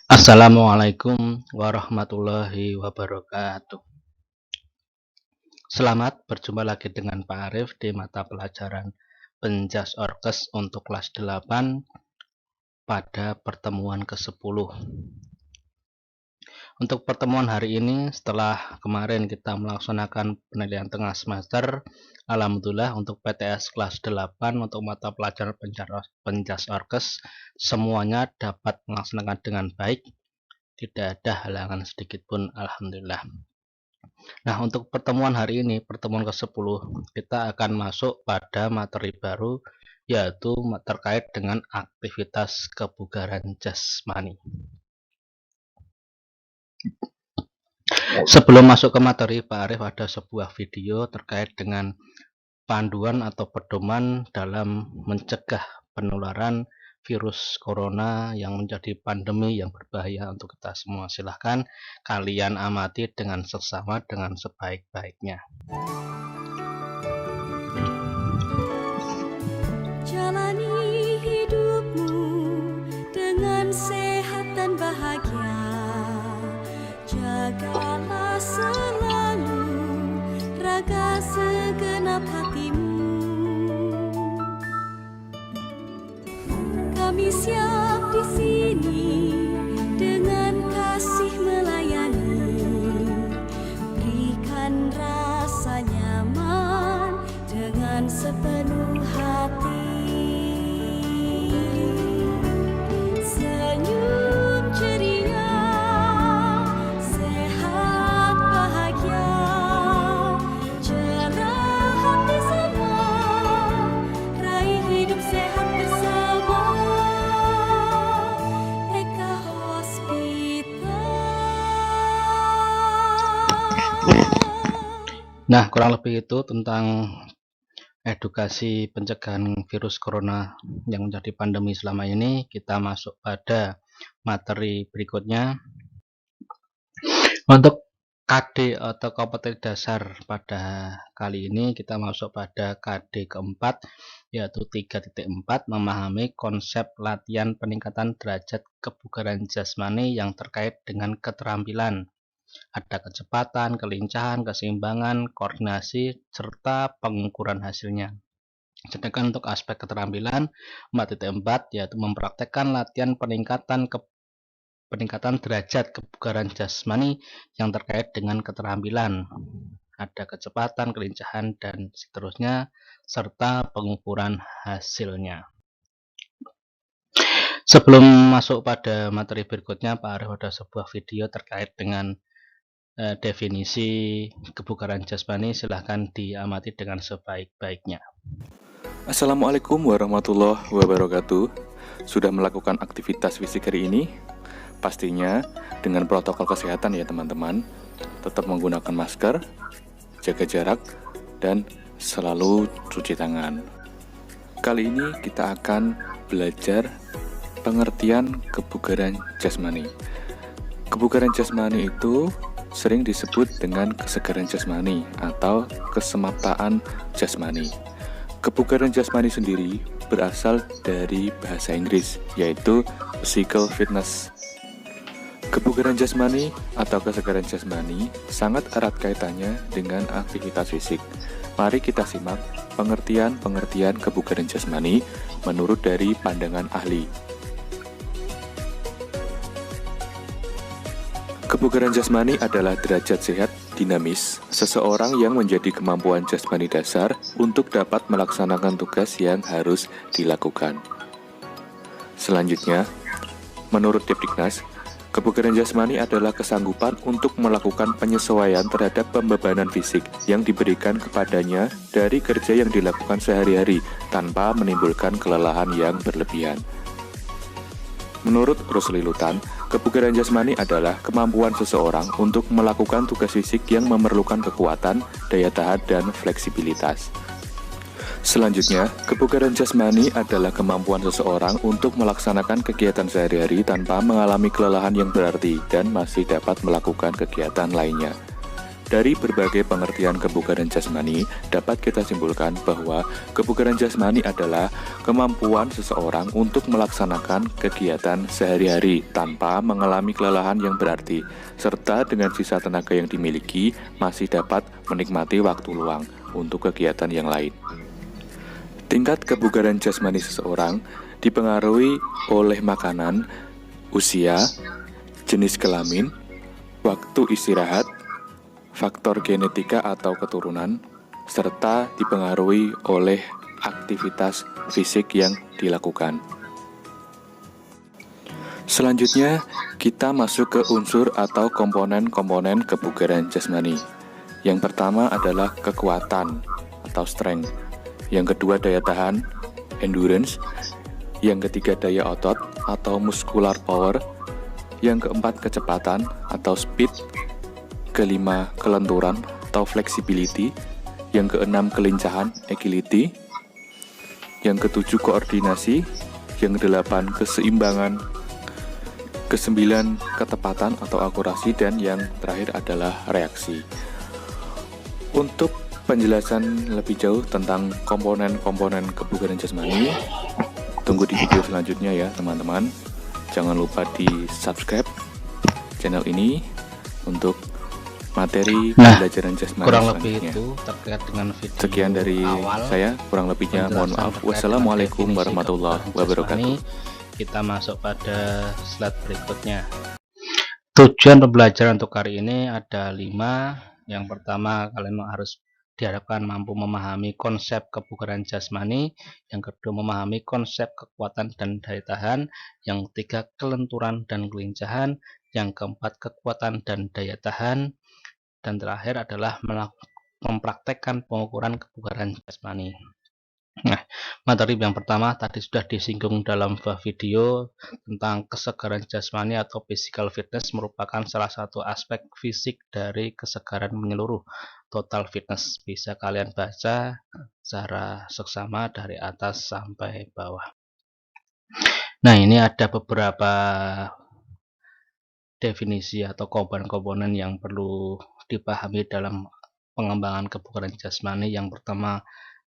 Assalamualaikum warahmatullahi wabarakatuh. Selamat berjumpa lagi dengan Pak Arif di mata pelajaran Penjas Orkes untuk kelas 8 pada pertemuan ke-10. Untuk pertemuan hari ini, setelah kemarin kita melaksanakan penilaian tengah semester, alhamdulillah untuk PTS kelas 8 untuk mata pelajaran Penjas Orkes semuanya dapat melaksanakan dengan baik. Tidak ada halangan sedikit pun, alhamdulillah. Nah, untuk pertemuan hari ini, pertemuan ke-10, kita akan masuk pada materi baru, yaitu terkait dengan aktivitas kebugaran jasmani. Sebelum masuk ke materi, Pak Arif ada sebuah video terkait dengan panduan atau pedoman dalam mencegah penularan virus corona yang menjadi pandemi yang berbahaya untuk kita semua. Silahkan kalian amati dengan seksama dengan sebaik-baiknya. Jalani hidupmu dengan sehat dan bahagia. Jagalah selalu raga segenap hatimu. Kami siap di sini dengan kasih melayani. Berikan rasa nyaman dengan sepenuh hati. Senyum ceria, sehat bahagia, cerah hati semua, raih hidup sehat bersama. Eka Hospital. Nah, kurang lebih itu tentang edukasi pencegahan virus corona yang menjadi pandemi selama ini. Kita masuk pada materi berikutnya. Untuk KD atau kompetensi dasar pada kali ini kita masuk pada KD keempat, yaitu 3.4, memahami konsep latihan peningkatan derajat kebugaran jasmani yang terkait dengan keterampilan. Ada kecepatan, kelincahan, keseimbangan, koordinasi, serta pengukuran hasilnya. Sedangkan untuk aspek keterampilan 4.4 yaitu mempraktekkan latihan peningkatan derajat kebugaran jasmani yang terkait dengan keterampilan. Ada kecepatan, kelincahan, dan seterusnya, serta pengukuran hasilnya. Sebelum masuk pada materi berikutnya, Pak Arif ada sebuah video terkait dengan definisi kebugaran jasmani. Silahkan diamati dengan sebaik-baiknya. Assalamualaikum warahmatullahi wabarakatuh. Sudah melakukan aktivitas fisik hari ini? Pastinya dengan protokol kesehatan ya teman-teman. Tetap menggunakan masker, jaga jarak, dan selalu cuci tangan. Kali ini kita akan belajar pengertian kebugaran jasmani. Kebugaran jasmani itu sering disebut dengan kesegaran jasmani atau kesemaptaan jasmani. Kebugaran jasmani sendiri berasal dari bahasa Inggris, yaitu physical fitness. Kebugaran jasmani atau kesegaran jasmani sangat erat kaitannya dengan aktivitas fisik. Mari kita simak pengertian kebugaran jasmani menurut dari pandangan ahli. Kebugaran jasmani adalah derajat sehat dinamis seseorang yang menjadi kemampuan jasmani dasar untuk dapat melaksanakan tugas yang harus dilakukan. Selanjutnya, menurut Depdiknas, kebugaran jasmani adalah kesanggupan untuk melakukan penyesuaian terhadap pembebanan fisik yang diberikan kepadanya dari kerja yang dilakukan sehari-hari tanpa menimbulkan kelelahan yang berlebihan. Menurut Rusli Lutan, kebugaran jasmani adalah kemampuan seseorang untuk melakukan tugas fisik yang memerlukan kekuatan, daya tahan, dan fleksibilitas. Selanjutnya, kebugaran jasmani adalah kemampuan seseorang untuk melaksanakan kegiatan sehari-hari tanpa mengalami kelelahan yang berarti dan masih dapat melakukan kegiatan lainnya. Dari berbagai pengertian kebugaran jasmani, dapat kita simpulkan bahwa kebugaran jasmani adalah kemampuan seseorang untuk melaksanakan kegiatan sehari-hari tanpa mengalami kelelahan yang berarti, serta dengan sisa tenaga yang dimiliki masih dapat menikmati waktu luang untuk kegiatan yang lain. Tingkat kebugaran jasmani seseorang dipengaruhi oleh makanan, usia, jenis kelamin, waktu istirahat, faktor genetika atau keturunan, serta dipengaruhi oleh aktivitas fisik yang dilakukan. Selanjutnya, kita masuk ke unsur atau komponen-komponen kebugaran jasmani. Yang pertama adalah kekuatan atau strength. Yang kedua daya tahan, endurance. Yang ketiga daya otot atau muscular power. Yang keempat kecepatan atau speed. Kelima, kelenturan atau flexibility. Yang keenam, kelincahan, agility. Yang ketujuh, koordinasi. Yang kedelapan, keseimbangan. Kesembilan, ketepatan atau akurasi. Dan yang terakhir adalah reaksi. Untuk penjelasan lebih jauh tentang komponen-komponen kebugaran jasmani, tunggu di video selanjutnya ya teman-teman. Jangan lupa di subscribe channel ini untuk materi pembelajaran jasmani kurang lebih selanjutnya. itu terkait dengan video Sekian dari awal, saya, kurang lebihnya mohon penjelasan maaf. terkait Wassalamualaikum dengan definisi warahmatullahi kebugaran wabarakatuh. jasmani. Kita masuk pada slide berikutnya. Tujuan pembelajaran untuk hari ini ada 5. Yang pertama, kalian harus diharapkan mampu memahami konsep kebugaran jasmani. Yang kedua, memahami konsep kekuatan dan daya tahan. Yang ketiga, kelenturan dan kelincahan. Yang keempat, kekuatan dan daya tahan. Dan terakhir adalah mempraktekkan pengukuran kebugaran jasmani. Nah, materi yang pertama tadi sudah disinggung dalam video tentang kesegaran jasmani atau physical fitness, merupakan salah satu aspek fisik dari kesegaran menyeluruh, total fitness. Bisa kalian baca secara seksama dari atas sampai bawah. Nah, ini ada beberapa definisi atau komponen-komponen yang perlu dipahami dalam pengembangan kebugaran jasmani. Yang pertama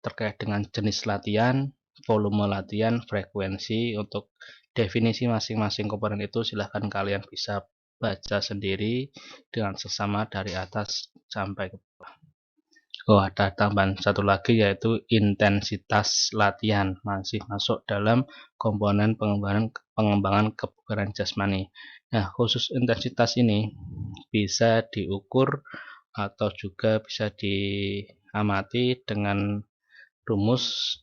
terkait dengan jenis latihan, volume latihan, frekuensi. Untuk definisi masing-masing komponen itu silahkan kalian bisa baca sendiri dengan seksama dari atas sampai ke bawah. Oh, ada tambahan satu lagi yaitu intensitas latihan, masih masuk dalam komponen pengembangan kebugaran jasmani. Nah, khusus intensitas ini bisa diukur atau juga bisa diamati dengan rumus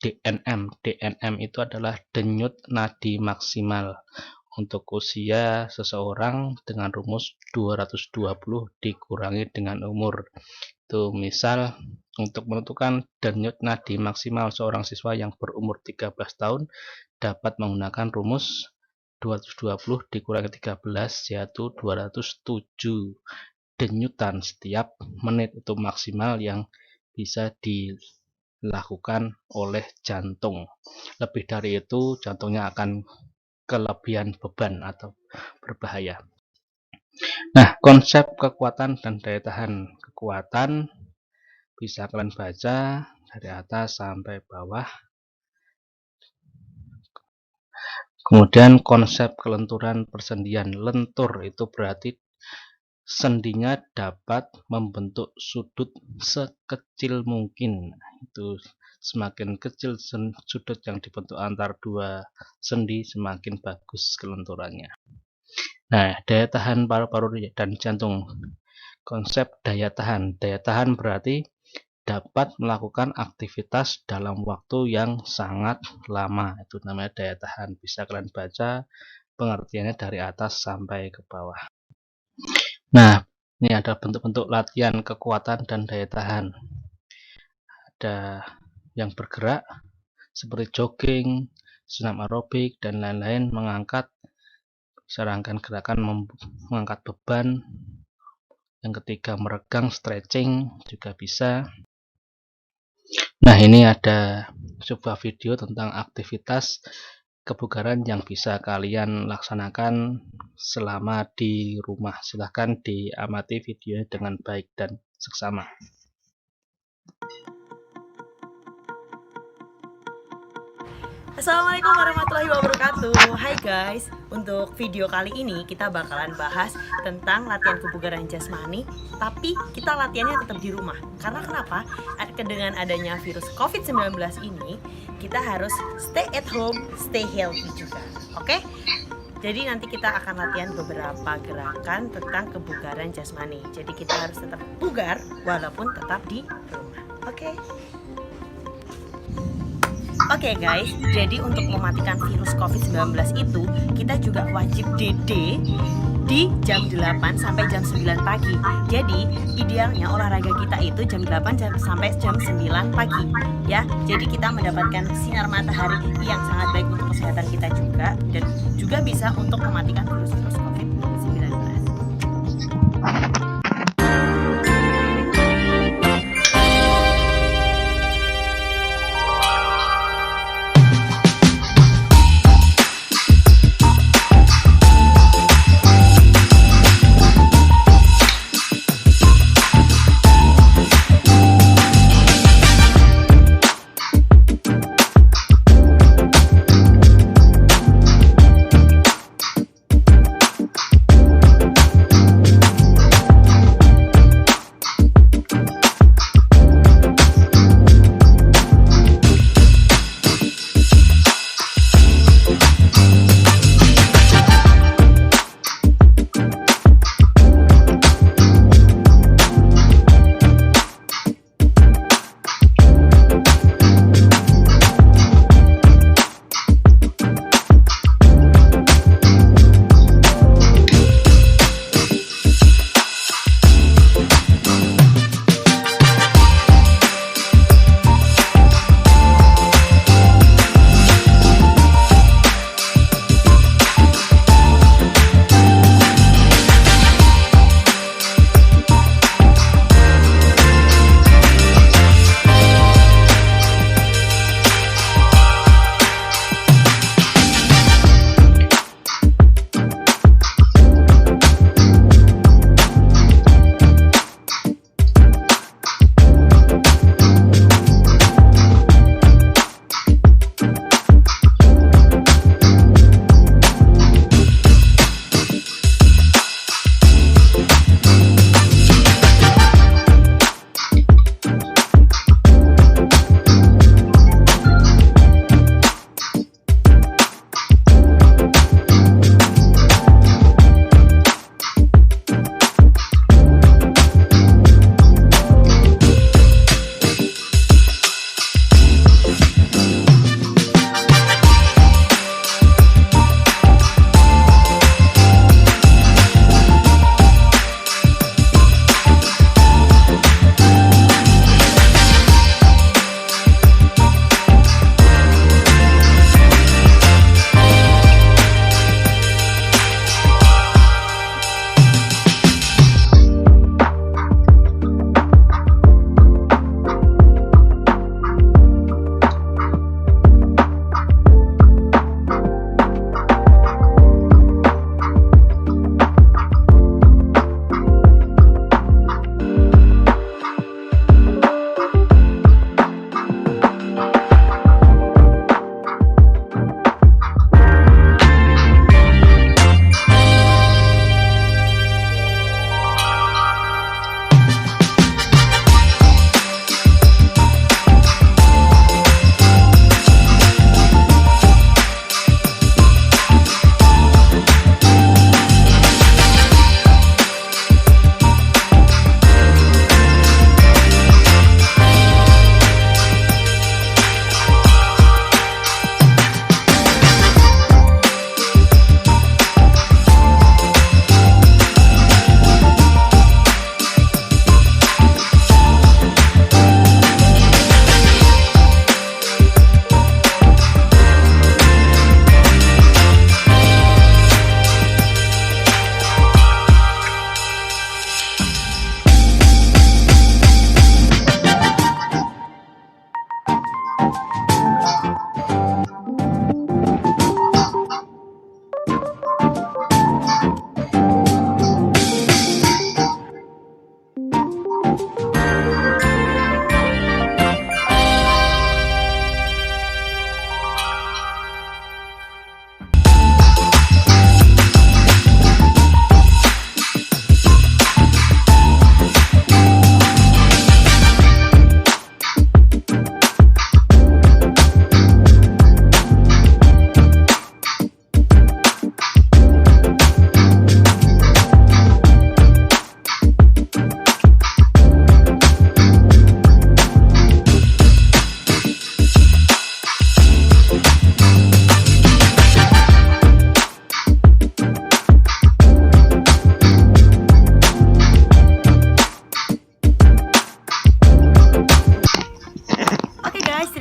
DNM. DNM itu adalah denyut nadi maksimal untuk usia seseorang dengan rumus 220 dikurangi dengan umur. Itu misal untuk menentukan denyut nadi maksimal seorang siswa yang berumur 13 tahun dapat menggunakan rumus 220 dikurangi 13 yaitu 207 denyutan setiap menit. Itu maksimal yang bisa dilakukan oleh jantung. Lebih dari itu jantungnya akan kelebihan beban atau berbahaya. Nah, konsep kekuatan dan daya tahan. Kekuatan bisa kalian baca dari atas sampai bawah. Kemudian konsep kelenturan persendian. Lentur itu berarti sendinya dapat membentuk sudut sekecil mungkin. Itu semakin kecil sudut yang dibentuk antar dua sendi, semakin bagus kelenturannya. Nah, daya tahan paru-paru dan jantung. Konsep daya tahan. Daya tahan berarti dapat melakukan aktivitas dalam waktu yang sangat lama. Itu namanya daya tahan. Bisa kalian baca pengertiannya dari atas sampai ke bawah. Nah, ini ada bentuk-bentuk latihan kekuatan dan daya tahan. Ada yang bergerak seperti jogging, senam aerobik, dan lain-lain, mengangkat serangkaian gerakan, mengangkat beban. Yang ketiga meregang, stretching juga bisa. Nah, ini ada sebuah video tentang aktivitas kebugaran yang bisa kalian laksanakan selama di rumah. Silahkan diamati videonya dengan baik dan seksama. Assalamualaikum warahmatullahi wabarakatuh. Hai guys, untuk video kali ini kita bakalan bahas tentang latihan kebugaran jasmani, tapi kita latihannya tetap di rumah. Karena kenapa? Dengan adanya virus COVID-19 ini, kita harus stay at home, stay healthy juga. Oke? Jadi nanti kita akan latihan beberapa gerakan tentang kebugaran jasmani. Jadi kita harus tetap bugar walaupun tetap di rumah. Oke? Oke guys, jadi untuk mematikan virus COVID-19 itu kita juga wajib DD di jam 8 sampai jam 9 pagi. Jadi idealnya olahraga kita itu jam 8 sampai jam 9 pagi ya. Jadi kita mendapatkan sinar matahari yang sangat baik untuk kesehatan kita juga, dan juga bisa untuk mematikan virus-virus COVID-19.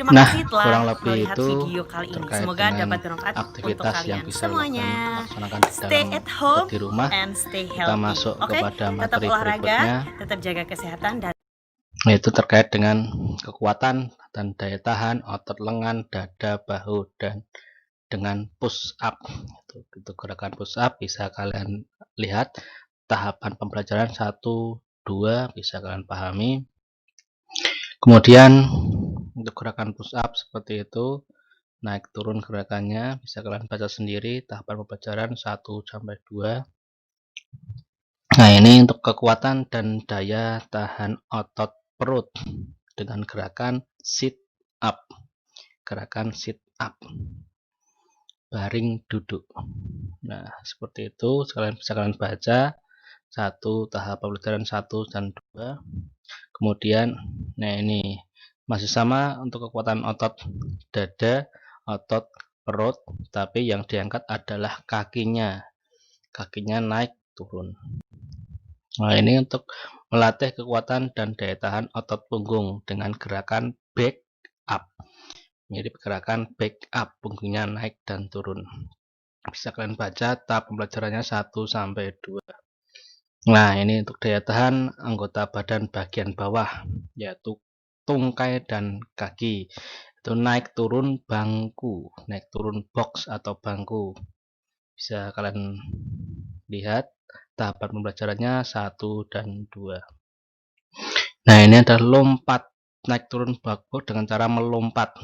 Terima Nah, kasih telah kurang lebih melihat itu video kali ini. terkait Semoga dengan dapat bermanfaat untuk aktivitas yang kalian bisa semuanya. laksanakan di Stay dalam at home di rumah. and stay Kita healthy. masuk Oke, kepada tetap materi olahraga, berikutnya, tetap jaga kesehatan dan yaitu terkait dengan kekuatan dan daya tahan otot lengan, dada, bahu, dan dengan push up. Itu gerakan push up bisa kalian lihat tahapan pembelajaran 1, 2 bisa kalian pahami. Kemudian untuk gerakan push up seperti itu, naik turun gerakannya bisa kalian baca sendiri tahapan pembelajaran 1 sampai 2. Nah, ini untuk kekuatan dan daya tahan otot perut dengan gerakan sit up. Gerakan sit up. Baring duduk. Nah, seperti itu bisa kalian baca tahap pembelajaran 1 dan 2. Kemudian, nah ini masih sama untuk kekuatan otot dada, otot perut, tapi yang diangkat adalah kakinya. Kakinya naik turun. Nah, ini untuk melatih kekuatan dan daya tahan otot punggung dengan gerakan back up. Mirip gerakan back up, punggungnya naik dan turun. Bisa kalian baca tahap pembelajarannya 1 sampai 2. Nah, ini untuk daya tahan anggota badan bagian bawah, yaitu tungkai dan kaki. Itu naik turun bangku, naik turun box atau bangku. Bisa kalian lihat tahapan pembelajarannya 1 dan 2. Nah, ini adalah lompat naik turun bangku dengan cara melompat.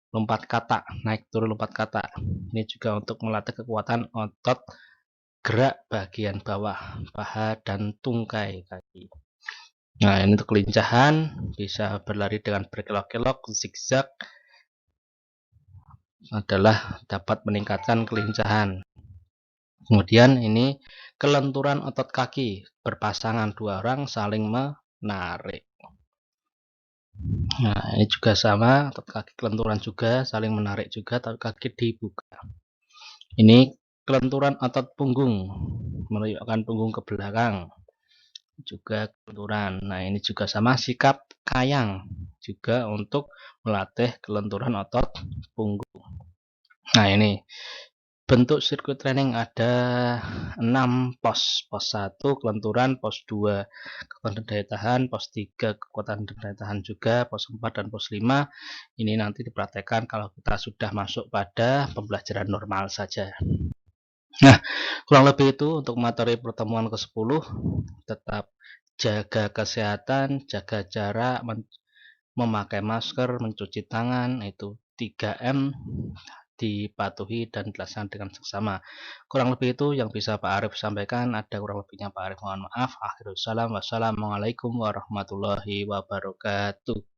Lompat kata, naik turun lompat kata. Ini juga untuk melatih kekuatan otot gerak bagian bawah, paha dan tungkai kaki. Nah, ini untuk kelincahan, bisa berlari dengan berkelok-kelok, zigzag, adalah dapat meningkatkan kelincahan. Kemudian ini kelenturan otot kaki, berpasangan 2 orang saling menarik. Nah, ini juga sama, otot kaki kelenturan juga, saling menarik juga, otot kaki dibuka. Ini kelenturan otot punggung, menunjukkan punggung ke belakang, juga kelenturan. Nah, ini juga sama sikap kayang, juga untuk melatih kelenturan otot punggung. Nah, ini bentuk sirkuit training ada 6 pos. Pos 1 kelenturan, pos 2 kekuatan daya tahan, pos 3 kekuatan daya tahan juga, pos 4 dan pos 5 ini nanti dipraktekkan kalau kita sudah masuk pada pembelajaran normal saja. Nah, kurang lebih itu untuk materi pertemuan ke-10. Tetap jaga kesehatan, jaga jarak, memakai masker, mencuci tangan, itu 3M dipatuhi dan dilaksanakan dengan seksama. Kurang lebih itu yang bisa Pak Arif sampaikan. Ada kurang lebihnya Pak Arif mohon maaf. Akhirul salam. Wassalamualaikum warahmatullahi wabarakatuh.